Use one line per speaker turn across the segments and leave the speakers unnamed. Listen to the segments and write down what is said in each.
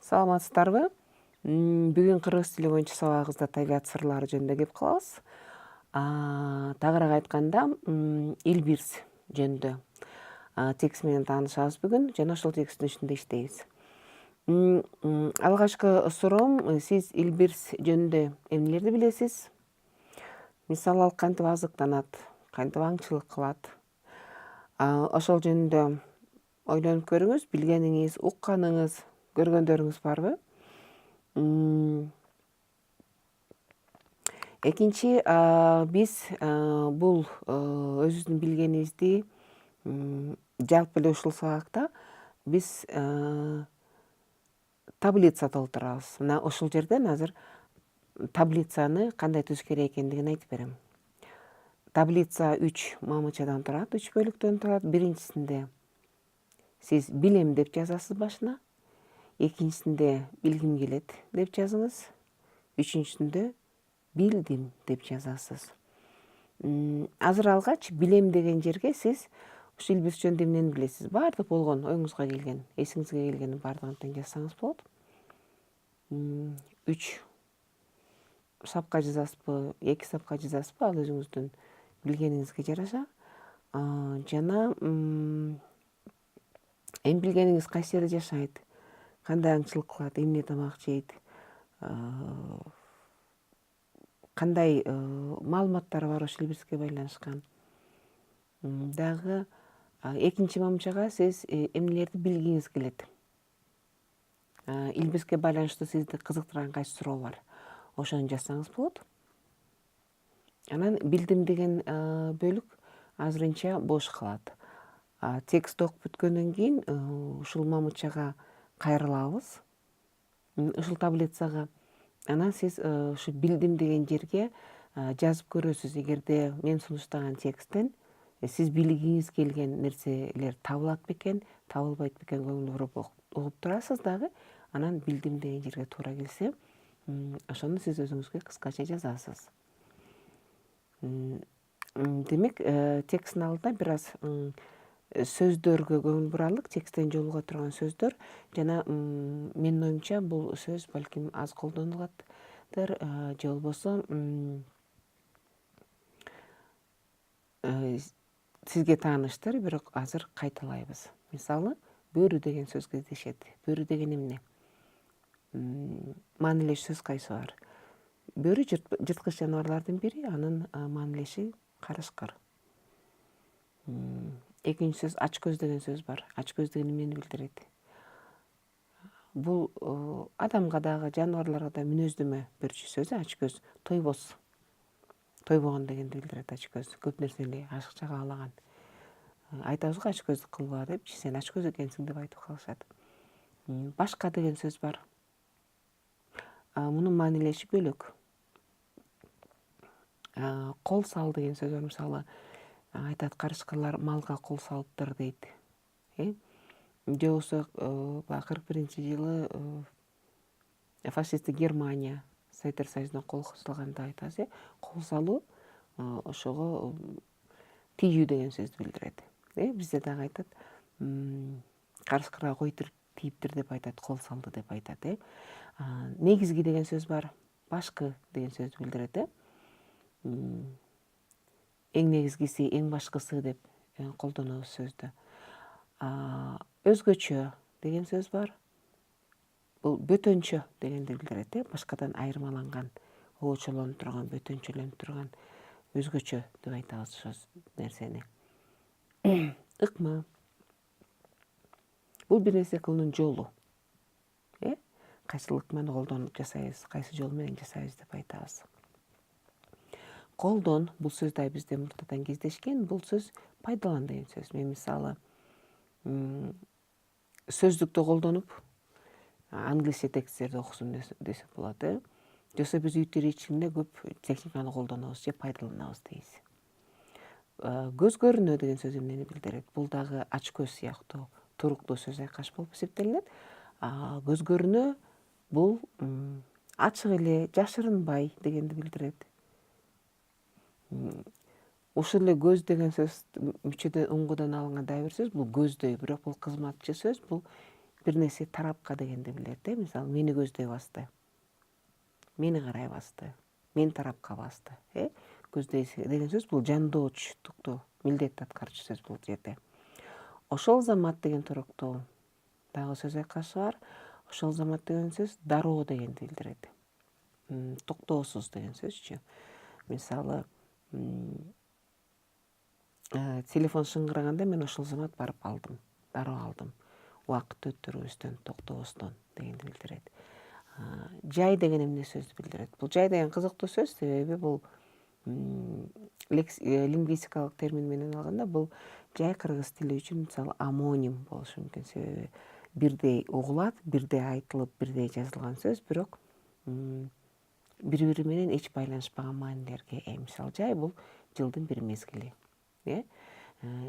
Саламатсыздарбы? Бүгүн кыргыз тили боюнча сабагыбызда табият сырлары жөнүндө кеп калабыз. Тагыраак айтканда, Илбирс жөнүндө текст менен таанышабыз бүгүн жана ошол тексттин үстүндө иштейбиз. Алгачкы суроом, сиз Илбирс жөнүндө эмнелерди билесиз? Мисалы, ал кантип азыктанат, кантип аңчылык кылат? Ошол жөнүндө ойлонуп көрүңүз, билгениңиз, укканыңыз, көргөндөрүңүз барбы? Экинчи, биз бул өзүбүздүн билгенибизди жалпы эле ушул сабакта биз таблица толтурабыз. Мына ушул жерден азыр таблицаны кандай түзүш керек экендигин айтып берем. Таблица 3 мамычадан турат, 3 бөлүктөн турат. Биринчисинде сиз билем деп жазасыз башына. Экинчисинде билгим келет деп жазыңыз. Үчүнчүсүндө билдим деп жазасыз. Азыр алгач билем деген жерге сиз ушу Илбирс жөнүндө эмнени билесиз? Баардык болгон оюңузга келген, эсиңизге келгенин баардыгын тең жазсаңыз болот. 3 сапка жазасызбы, 2 сапка жазасызбы? Ал өзүңүздүн билгениңизге жараша. Жана эми билгениңиз кайсы жерде жашайт, кандай аңчылык кылат, эмне тамак жейт, кандай маалыматтар бар ошол Илбирске байланышкан. Дагы экинчи мамычага сиз эмнелерди билгиңиз келет. Илбирске байланыштуу сизди кызыктырган кайсы суроо бар, ошону жазсаңыз болот. Анан билдим деген бөлүк азырынча бош калат. Текст окуп бүткөндөн кийин ушул мамычага кайрылабыз, ушул таблицага. Анан сиз ушу билдим деген жерге жазып көрөсүз. Эгерде мен сунуштаган тексттен сиз билгиңиз келген нерселер табылат бекен, табылбайт бекен, көңүл буруп угуп турасыз дагы. Анан билдим деген жерге туура келсе, ошону сиз өзүңүзгө кыскача жазасыз. Демек, тексттин алдында бир аз сөздөргө көңүл бурайлык, тексттен жолуга турган сөздөр жана менин оюмча бул сөз балким аз колдонулаттыр, же болбосо сизге тааныштыр, бирок азыр кайталайбыз. Мисалы, бөрү деген сөз кездешет. Бөрү деген эмне? Маанилеш сөз кайсы бар? Бөрү жырткыч жаныбарлардын бири, анын маанилеши карышкыр. Экинчи сөз ач көз деген сөз бар. Ач көз деген эмнени билдирет? Бул адамга дагы, жаныбарларга да мүнөздөмө берчү сөз, ач көз. Тойбос. Тойбогон дегенди билдирет ач көз. Көп нерсени ашыкча каалаган. Айтабыз го ач көздүк кылба депчи, сен ач көз экенсиң деп айтып калышат. Башка деген сөз бар. Мунун маанилеши бөлөк. Кол сал деген сөз бар. Мисалы, айтат карышкырлар малга кол салыптыр дейт. Же болбосо 41-жылы фашисттик Германия Советтер Союзуна кол салганда айтабыз, кол салуу ошого тийүү деген сөздү билдирет. Бизде дагы айтат, карышкырга кой тийиптир деп айтат, кол салды деп айтат. Негизги деген сөз бар. Башкы деген сөздү билдирет. Эң негизгиси, эң башкысы деп колдонобуз сөздү. Өзгөчө деген сөз бар. Бул бөтөнчө дегенди билдирет. Башкадан айырмаланган, обочолонуп турган, бөтөнчөлөнүп турган, өзгөчө деп айтабыз ошол нерсени. Ыкма. Бул бир нерсе кылуунун жолу. Кайсыл ыкманы колдонуп жасайбыз, кайсы жол менен жасайбыз деп айтабыз. Колдон, бул сөз да бизде муртадан кездешкен, бул сөз пайдалан деген сөз. Мен мисалы, сөздүктү колдонуп, англисче тексттерди окусун десек болот. Же болбосо биз үй тиричилигинде көп техниканы колдонобуз же пайдаланабыз дейбиз. Көз көрүнө деген сөз эмнени билдирет? Бул дагы ач көз сыяктуу туруктуу сөз айкаш болуп эсептелинет. Көз көрүнө бул ачык эле, жашырынбай дегенди билдирет. Ушул эле көз деген сөз мүчөдөн, уңгудан алынган дагы бир сөз. Бул көздөй, бирок бул кызматчы сөз. Бул бир нерсе тарапка дегенди билдирет. Мисалы мени көздөй басты, мени карай басты, мен тарапка басты. Көздөй деген сөз бул жандоочтукту милдет аткаруучу сөз бул жерде. Ошол замат деген туруктуу дагы сөз айкашы бар. Ошол замат деген сөз дароо дегенди билдирет. Токтоосуз деген сөзчү. Мисалы телефон шыңгыраганда мен ошол замат барып алдым, дароо алдым. Убакыт өтүрүбөстөн, токтобостон дегенди билдирет. Жай деген эмне сөздү билдирет? Бул жай деген кызыктуу сөз, себеби бул лингвистикалык термин менен алганда бул жай кыргыз тили үчүн мисалы амоним болушу мүмкүн. Себеби бирдей угулат, бирдей айтылып, бирдей жазылган сөз, бирок бири-бири менен эч байланышпаган маанилерге ээ. Мисалы жай бул жылдын бир мезгили.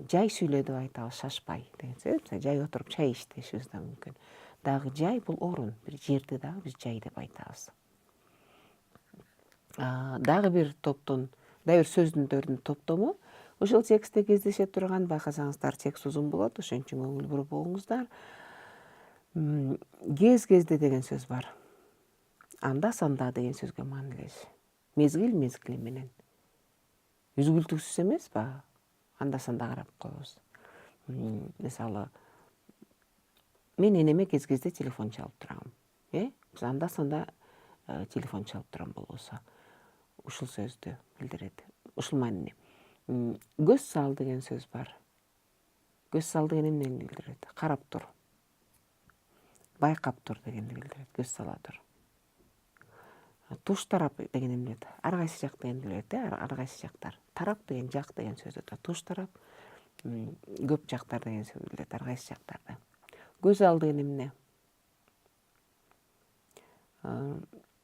Жай сүйлө деп айтабыз, шашпай деген сөз. Жай отуруп чай ичтешибиз да мүмкүн. Дагы жай бул орун, бир жерди дагы биз жай деп айтабыз. Дагы бир сөздүн топтому ушул текстте кездеше турган, байкасаңыздар текст узун болот, ошон үчүн көңүл буруп угуңуздар. Кез-кезде деген сөз бар. Анда-санда деген сөзгө маанилеш. Мезгил мезгили менен. Үзгүлтүксүз эмес ба? Анда-санда карап коебуз. Мисалы, мен энеме кез-кезде телефон чалып турам. Биз анда-санда телефон чалып турам болбосо, ушул сөздү билдирет. Ушул маани. Көз сал деген сөз бар. Көз сал деген эмнени билдирет? Карап тур. Байкап тур дегенди билдирет. Көз сала тур. Туш тарап деген эмне? Ар кайсы жак дегенди билдирет. Ар кайсы жактар. Тарап деген жак деген сөз. Туш тарап көп жактар деген сөз билдирет. Ар кайсы жактарда. Көз ал деген эмне?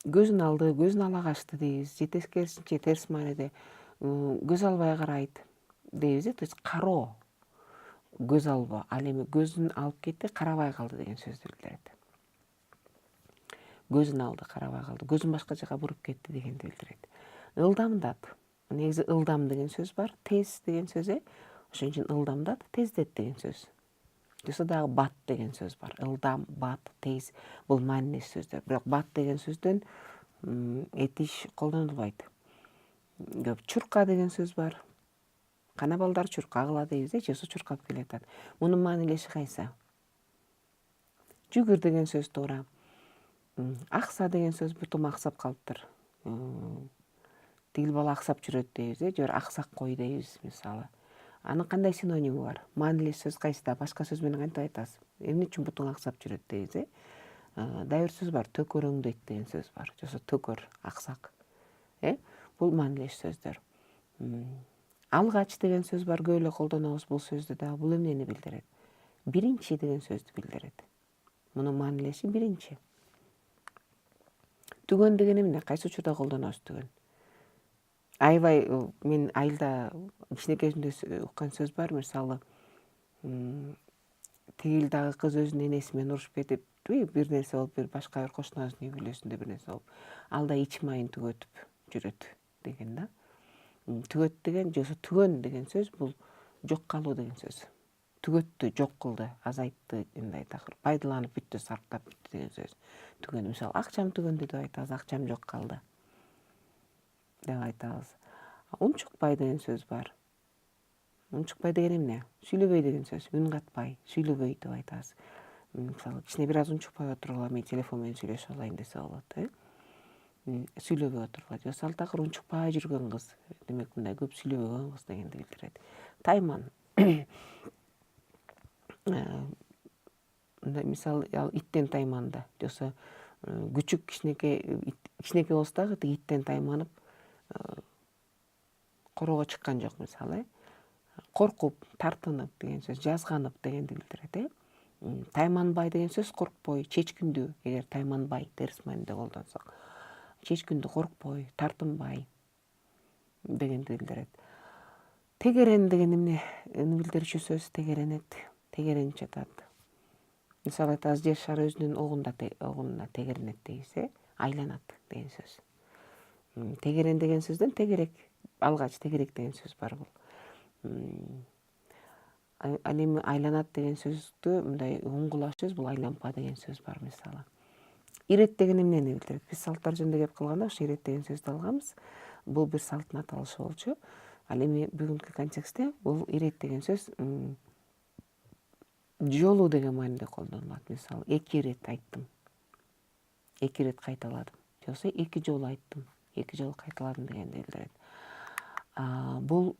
Көзүн алды, көзүн ала качты дейбиз. Же тескерисинче терс мааниде көз албай карайт дейбиз. То есть кароо. Көз албоо. Ал эми көзүн алып кетти, карабай калды деген сөздү билдирет. Көзүн алды, карабай калды. Көзүн башка жака буруп кетти дегенди билдирет. Ылдамдат. Негизи ылдам деген сөз бар, тез деген сөз. Ошон үчүн ылдамдат, тездет деген сөз. Жоксо дагы бат деген сөз бар. Ылдам, бат, тез бул маанилеш сөздөр. Бирок бат деген сөздөн этиш колдонулбайт. Көп чурка деген сөз бар. Кана балдар чурка кыла дейбиз, жесо чуркап келатат. Мунун маанилеши кайсы? Жүгүр деген сөз туура. Акса деген сөз бутум аксап калыптыр. Тигил бала аксап жүрөт дейбиз, же бир аксак кой дейбиз мисалы. Анын кандай синоними бар? Маанилеш сөз кайсыда? Башка сөз менен кантип айтасыз? Эмне үчүн бутуң аксап жүрөт дейбиз, Дагы бир сөз бар, төкөрөңдөйт деген сөз бар. Жосо төкөр, аксак. Бул маанилеш сөздөр. Алгач деген сөз бар, көп эле колдонобуз бул сөздү дагы. Бул эмнени билдирет? Биринчи деген сөздү билдирет. Мунун маанилеши биринчи. Түгөн деген эмне? Кайсы учурда колдонобуз түгөн? Аябай мен айылда кичинекейимде уккан сөз бар, мисалы, тигил дагы кыз өзүнүн энеси менен урушуп кетип, бир нерсе болуп, бир башка бир кошунасынын үй бүлөсүндө бир нерсе болуп, ал да ич майын түгөтүп жүрөт деген да. Түгөт деген, жосо түгөн деген сөз бул жок калуу деген сөз. Түгөттү, жок кылды, азайтты, мындай такыр пайдаланып бүттү, сарптап бүттү деген сөз. Түгөн, мисалы, акчам түгөндү деп айтабыз, акчам жок калды деп айтабыз. Унчукпай деген сөз бар. Унчукпай деген эмне? Сүйлөбөй деген сөз. Үн катпай, сүйлөбөй деп айтабыз. Мисалы, кичине бир аз унчукпай отургула, мен телефон менен сүйлөшүп алайын десе болот, Сүйлөбөй отургула. Жосо ал такыр унчукпай жүргөн кыз, демек мындай көп сүйлөбөгөн кыз дегенди билдирет. Тайман. Мисалы, ал иттен тайманды. Жосо күчүк кичинекей болсо дагы тиги иттен тайманып короого чыккан жок мисалы. Коркуп, тартынып деген сөз, жазганып дегенди билдирет. Тайманбай деген сөз коркпой, чечкиндүү. Эгер тайманбай терс мааниде колдонсок, чечкиндүү, коркпой, тартынбай дегенди билдирет. Тегерен деген эмнени билдирүүчү сөз? Тегеренет, тегеренип жатат. Мисалы айтабыз, жер шары өзүнүн огунуна тегеренет дейбиз, айланат деген сөз. Тегерен деген сөздөн тегерек, алгач тегерек деген сөз бар бул. Ал эми айланат деген сөздү мындай уңгула сөз, бул айланпа деген сөз бар мисалы. Ирет деген эмнени билдирет? Биз салттар жөнүндө кеп калганда ошо ирет деген сөздү алганбыз. Бул бир салттын аталышы болчу. Ал эми бүгүнкү контекстте бул ирет деген сөз жолу деген мааниде колдонулат. Мисалы, 2 ирет айттым. 2 ирет кайталадым. Же болбосо 2 жолу айттым. 2 жолу кайталадым дегенди билдирет. Бул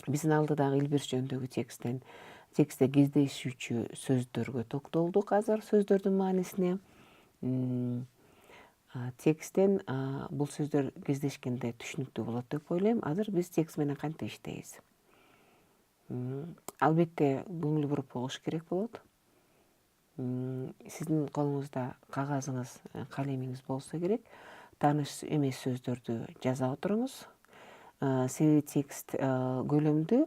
биздин алдыдагы илбирс жөнүндөгү текстте кездешүүчү сөздөргө токтолдук азыр, сөздөрдүн маанисине. Тексттен бул сөздөр кездешкенде түшүнүктүү болот деп ойлойм. Азыр биз текст менен кантип иштейбиз? Албетте көңүл буруп болуш керек болот. Сиздин колуңузда кагазыңыз, калемиңиз болсо керек. Тааныш эмес сөздөрдү жаза отуруңуз. Себеби текст көлөмдүү,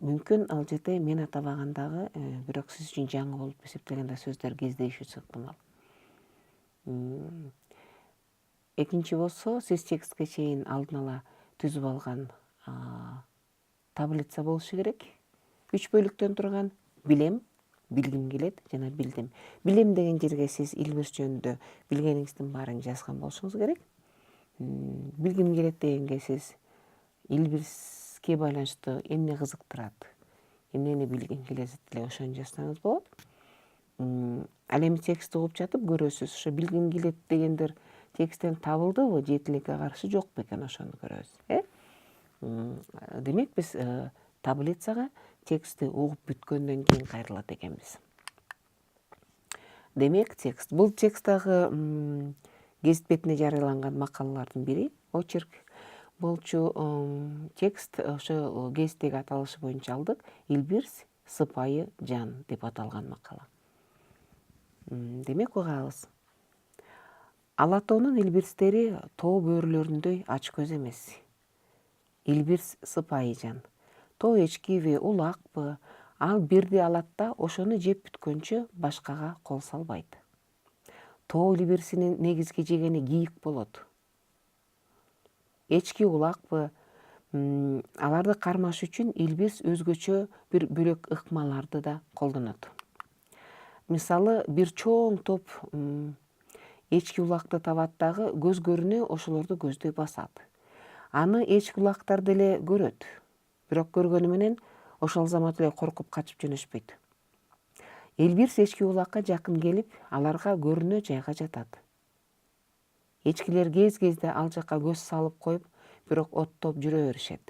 мүмкүн ал жерде мен атабагандагы, бирок сиз үчүн жаңы болуп эсептелгенде сөздөр кездешүүсү ыктымал. Экинчи болсо, сиз текстке чейин алдын ала түзүп алган таблица болушу керек. 3 бөлүктөн турган: билем, билгим келет жана билдим. Билем деген жерге сиз илбирс жөнүндө билгениңиздин баарын жазган болушуңуз керек. Билгим келет дегенге сиз илбирске байланыштуу эмне кызыктырат, эмнени билгиң келет эле ошону жазсаңыз болот. Ал эми текстти угуп жатып көрөсүз, ошо билгим келет дегендер тексттен табылдыбы же тилекке каршы жок бекен, ошону көрөбүз. Демек биз таблицага текстти угуп бүткөндөн кийин кайрылат экенбиз. Демек текст. Бул тексттагы гезит бетине жарыяланган макалалардын бири, очерк болчу. Текст ошо гезиттеги аталышы боюнча алдык. Илбирс сыпайы жан деп аталган макала. Демек угабыз. Ала тоонун илбирстери тоо бөрүлөрүндөй ач көз эмес. Илбирс сыпайы жан. Тоо эчкиби, улакпы, ал бирди алат да ошону жеп бүткөнчө башкага кол салбайт. Тоо илбирсинин негизги жегени кийик болот. Эчки, улакпы, аларды кармаш үчүн илбирс өзгөчө бир бөлөк ыкмаларды да колдонот. Мисалы, бир чоң топ эчки улакты табат дагы көз көрүнө ошолорду көздөй басат. Аны эчки улактар деле көрөт, бирок көргөнү менен ошол замат эле коркуп качып жөнөшпөйт. Илбирс эчки улакка жакын келип, аларга көрүнө жайга жатат. Эчкилер кез-кезде ал жакка көз салып коюп, бирок оттоп жүрө беришет.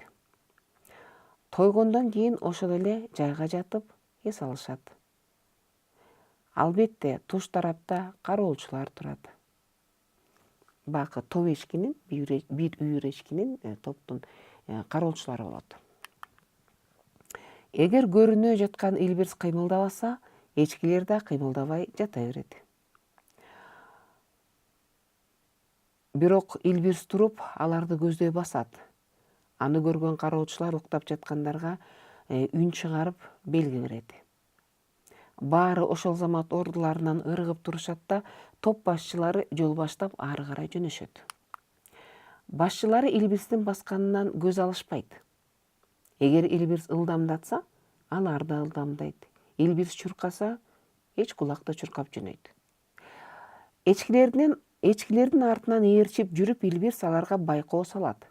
Тойгондон кийин ошол эле жайга жатып эс алышат. Албетте, туш тарапта кароолчулар турат. Бакы топ эчкинин, бир үйүр эчкинин топтун кароолчулары болот. Эгер көрүнө жаткан илбирс кыймылдабаса, эчкилер да кыймылдабай жата берет. Бирок илбирс туруп, аларды көздөй басат. Аны көргөн кароочулар уктап жаткандарга үн чыгарып белги берет. Баары ошол замат ордуларынан ыргып турушат да, топ башчылары жол баштап ары карай жөнөшөт. Башчылары илбирстин басканынан көз алышпайт. Эгер илбирс ылдамдатса, алар да ылдамдайт. Илбирс чуркаса, эчки улак да чуркап жөнөйт. Эчкилердин артынан ээрчип жүрүп, илбирс аларга байкоо салат.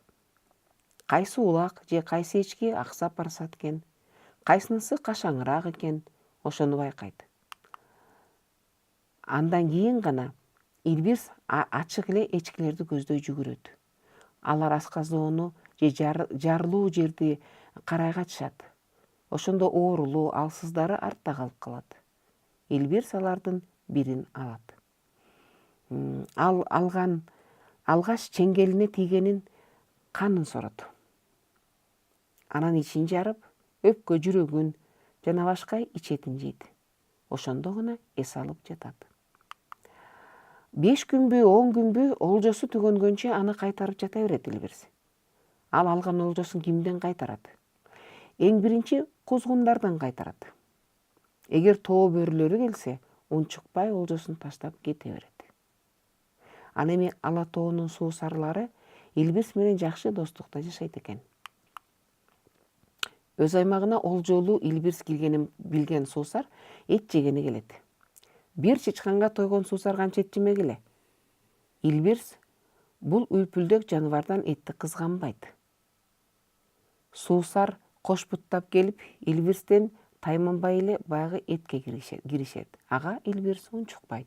Кайсы улак же кайсы эчки аксап барышат экен, кайсынысы кашаңыраак экен, ошону байкайт. Андан кийин гана илбирс ачык эле эчкилерди көздөй жүгүрөт. Алар асказдоону же жарылуу жерди карай качышат. Ошондо оорулуу, алсыздары артта калып калат. Илбирс алардын бирин алат. Ал алгаш чеңгелине тийгенин канын сорот. Анан ичин жарып, өпкө, жүрөгүн жана башка ичетин жейт. Ошондо гана эс алып жатат. 5 күнбү, 10 күнбү олжосу түгөнгөнчө аны кайтарып жата берет илбирс. Ал алган олжосун кимден кайтарат? Эң биринчи кузгундардан кайтарат. Эгер тоо бөрүлөрү келсе, унчукпай олжосун таштап кете берет. Ал эми ала тоонун суусарлары илбирс менен жакшы достукта жашайт экен. Өз аймагына ол жолу илбирс келгенин билген суусар эт жегени келет. Бир чычканга тойгон суусар канча эт жемек эле? Илбирс бул үлпүлдөк жаныбардан этти кызганбайт. Суусар кош буттап келип, илбирстен тайманбай эле баягы этке киришет. Ага илбирс унчукпайт.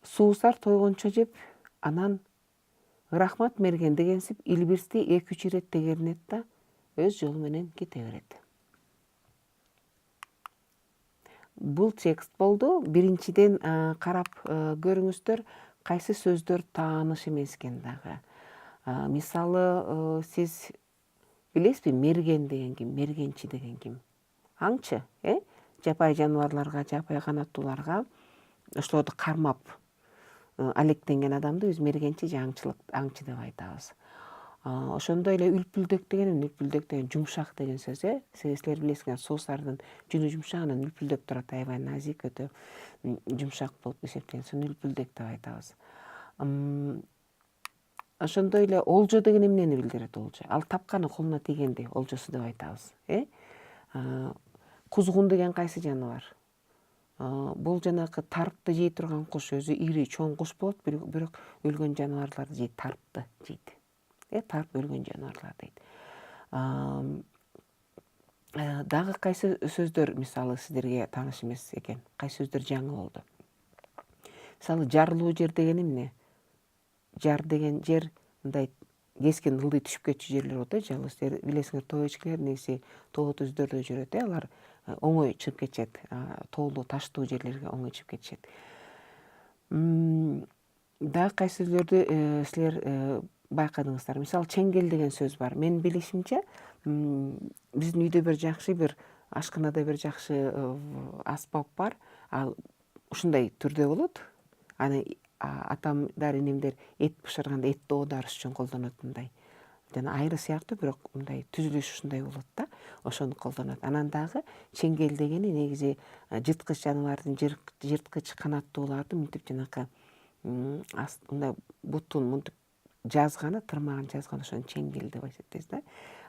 Суусар тойгончо жеп, анан рахмат мерген дегенсип илбирсти 2-3 ирет тегеринет да өз жолу менен кете берет. Бул текст болду. Биринчиден карап көрүңүздөр, кайсы сөздөр тааныш эмес экен дагы. Мисалы, сиз билесизби, мерген деген ким, мергенчи деген ким? Аңчы, жапай жаныбарларга, жапай канаттууларга ошолорду кармап алектенген адамды биз мергенчи же аңчы деп айтабыз. Ошондой эле үлпүлдөк деген жумшак деген сөз, силер билесиңер, суусардын жүнү жумшак, анан үлпүлдөк турат, аябай назик, өтө жумшак болуп эсептелет. Сону үлпүлдөк деп айтабыз. Ошондой эле олжо деген эмнени билдирет? Олжо, ал тапканы колуна тийгенди олжосу деп айтабыз. Кузгун деген кайсы жаныбар? Бул жанагы тарпты жей турган куш, өзү ири, чоң куш болот, бирок өлгөн жаныбарларды жейт, тарпты жейт. Тарп өлгөн жаныбарлар дейт. Дагы кайсы сөздөр мисалы сиздерге тааныш эмес экен? Кайсы сөздөр жаңы болду? Мисалы, жарлуу жер деген эмне? Жар деген жер мындай кескен ылдый түшүп кетчү жерлер болот, жалгыз. Силер билесиңер, тоо эчкилер негизи тоо түздөрдө жүрөт, алар оңой чыгып кетишет, тоолуу, таштуу жерлерге оңой чыгып кетишет. Дагы кайсы сөздөрдү силер байкадыңыздар? Мисалы, чеңгел деген сөз бар. Менин билишимче, биздин үйдө бир жакшы, бир ашканада бир жакшы аспап бар. Ал ушундай түрдө болот. Аны атамдар, энемдер эт бышырганда, эт доодары үчүн колдонот мындай. Жана айры сыяктуу, бирок мындай түзүлүшү ушундай болот да. Ошону колдонот. Анан дагы чеңгел дегени негизи жырткыч жаныбардын, жырткыч канаттуулардын мынтип жанакы мындай бутун мынтип жазганы, тырмагын жазганы, ошону чеңгел деп эсептейбиз да.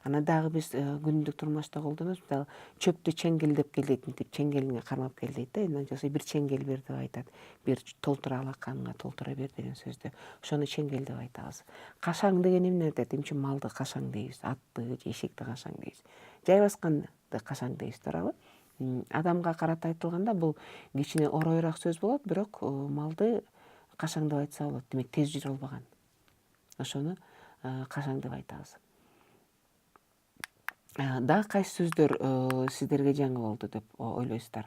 Анан дагы биз күнүмдүк турмушта колдонобуз. Мисалы, чөптү чеңгелдеп кел дейт, мынтип чеңгелиңе кармап кел дейт да. Анан жоксо бир чеңгел бер деп айтат. Бир толтура алаканыңа толтура бер деген сөздү. Ошону чеңгел деп айтабыз. Кашаң деген эмне дейт? Эмче малды кашаң дейбиз, атты же эшекти кашаң дейбиз. Жай басканды кашаң дейбиз, туурабы? Адамга карата айтылганда бул кичине оройраак сөз болот, бирок малды кашаң деп айтса болот. Демек, тез жүрө албаган. Ошону кашаң деп айтабыз. Дагы кайсы сөздөр сиздерге жаңы болду деп ойлойсуздар?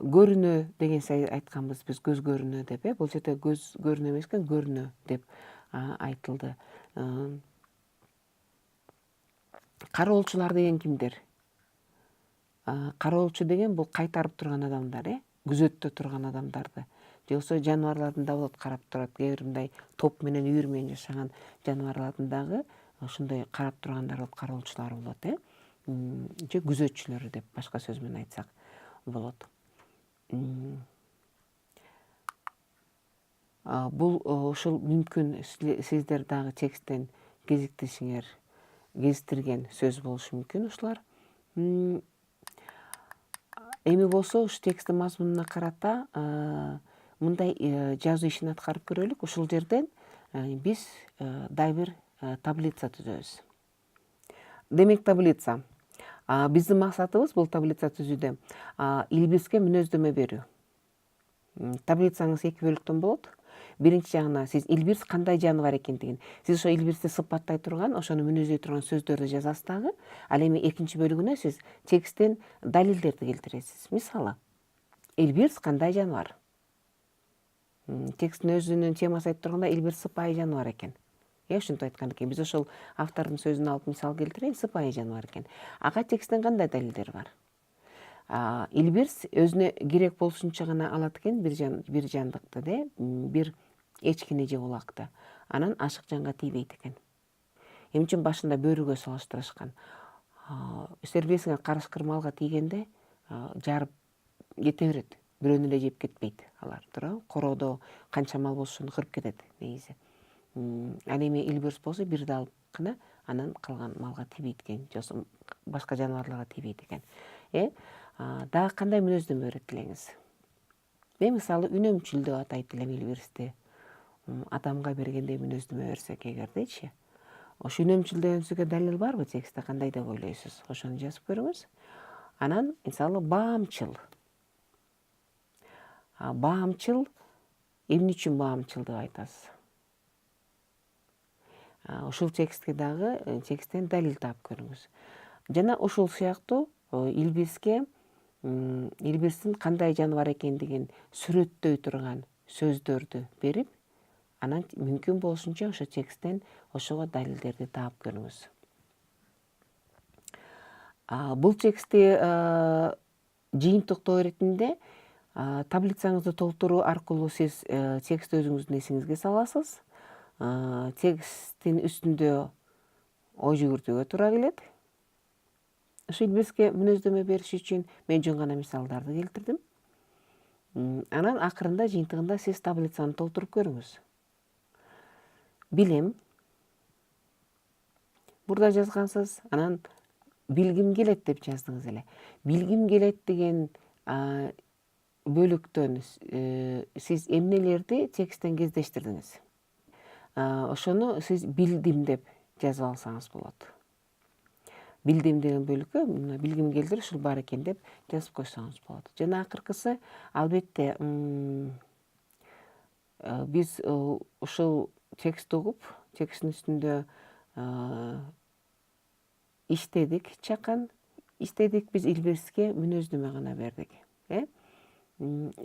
Көрүнө деген айтканбыз биз, көз көрүнө деп, бул жерде көз көрүнө эмес экен, көрүнө деп айтылды. Кароолчулар деген кимдер? Кароолчу деген бул кайтарып турган адамдар, күзөттө турган адамдарды. Же болбосо жаныбарлардын да болот, карап турат. Кээ бир мындай топ менен, үйүр менен жашаган жаныбарлардын дагы ошондой карап тургандар болот, кароолчулар болот, же күзөтчүлөр деп башка сөз менен айтсак болот. Бул ушул мүмкүн сиздер дагы тексттен кезиктирген сөз болушу мүмкүн ушулар. Эми болсо ушу тексттин мазмунуна карата мындай жазуу ишин аткарып көрөлүк. Ушул жерден биз дагы бир таблица түзөбүз. Демек, таблица. Биздин максатыбыз бул таблица түзүүдө илбирске мүнөздөмө берүү. Таблицаңыз 2 бөлүктөн болот. Биринчи жагына сиз илбирс кандай жаныбар экендигин, сиз ошо илбирсти сыпаттай турган, ошону мүнөздөй турган сөздөрдү жазасыз дагы. Ал эми экинчи бөлүгүнө сиз тексттен далилдерди келтиресиз. Мисалы, илбирс кандай жаныбар? Тексттин өзүнүн темасы айтып турганда, илбирс сыпайы жаныбар экен. Ушинтип айткан экен. Биз ошол автордун сөзүн алып мисал келтирейин, сыпайы жаныбар экен. Ага тексттен кандай далилдер бар? Илбирс өзүнө керек болушунча гана алат экен бир жандыкты, бир эчкини же улакты. Анан ашык жанга тийбейт экен. Эмне үчүн башында бөрүгө салыштырышкан? Силер билесиңер, карышкыр малга тийгенде жарып кете берет. Бирөөнү эле жеп кетпейт алар, туурабы? Короодо канча мал болсо ошону кырып кетет негизи. Ал эми илбирс болсо бирди алып гана анан калган малга тийбейт экен, же башка жаныбарларга тийбейт экен. Дагы кандай мүнөздөмө берет элеңиз? Мен мисалы үнөмчүл деп атайт элем илбирсти. Адамга бергендей мүнөздөмө берсек эгердечи, ошо үнөмчүл деген сөзгө далил барбы текстте, кандай деп ойлойсуз? Ошону жазып көрүңүз. Анан мисалы баамчыл. Баамчыл эмне үчүн баамчыл деп айтасыз? Ушул текстке дагы тексттен далил таап көрүңүз. Жана ушул сыяктуу илбирске илбирстин кандай жаныбар экендигин сүрөттөй турган сөздөрдү берип, анан мүмкүн болушунча ошо тексттен ошого далилдерди таап көрүңүз. Бул текстти жыйынтыктоо иретинде таблицаңызды толтуруу аркылуу сиз текстти өзүңүздүн эсиңизге саласыз. Тексттин үстүндө ой жүгүртүүгө туура келет. Ошо илбирске мүнөздөмө бериш үчүн мен жөн гана мисалдарды келтирдим. Анан акырында жыйынтыгында сиз таблицаны толтуруп көрүңүз. Билем. Бурда жазгансыз, анан билгим келет деп жаздыңыз эле. Билгим келет деген бөлүктөн сиз эмнелерди тексттен кездештирдиңиз? Ошону сиз билдим деп жазып алсаңыз болот. Билдим деген бөлүккө билгим келди, ушул бар экен деп жазып койсоңуз болот. Жана акыркысы, албетте биз ушул текстти угуп, тексттин үстүндө иштедик, чакан иштедик, биз илбирске мүнөздөмө гана бердик.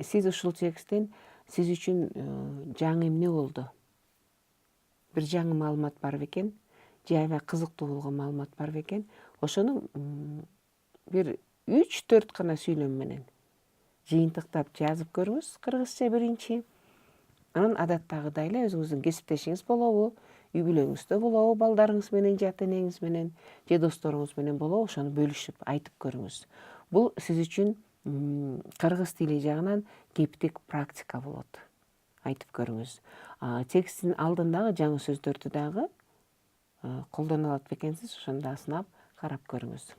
Сиз ушул тексттен сиз үчүн жаңы эмне болду? Бир жаңы маалымат бар бекен, же аябай кызыктуу болгон маалымат бар бекен? Ошону бир 3-4 гана сүйлөм менен жыйынтыктап жазып көрүңүз, кыргызча биринчи. Анан адаттагыдай эле өзүңүздүн кесиптешиңиз болобу, үй бүлөңүздө болобу, балдарыңыз менен же ата энеңиз менен, же досторуңуз менен болобу, ошону бөлүшүп айтып көрүңүз. Бул сиз үчүн кыргыз тили жагынан кептик практика болот. Айтып көрүңүз. Тексттин алдындагы жаңы сөздөрдү дагы колдоно алат бекенсиз, ошону да сынап карап көрүңүз.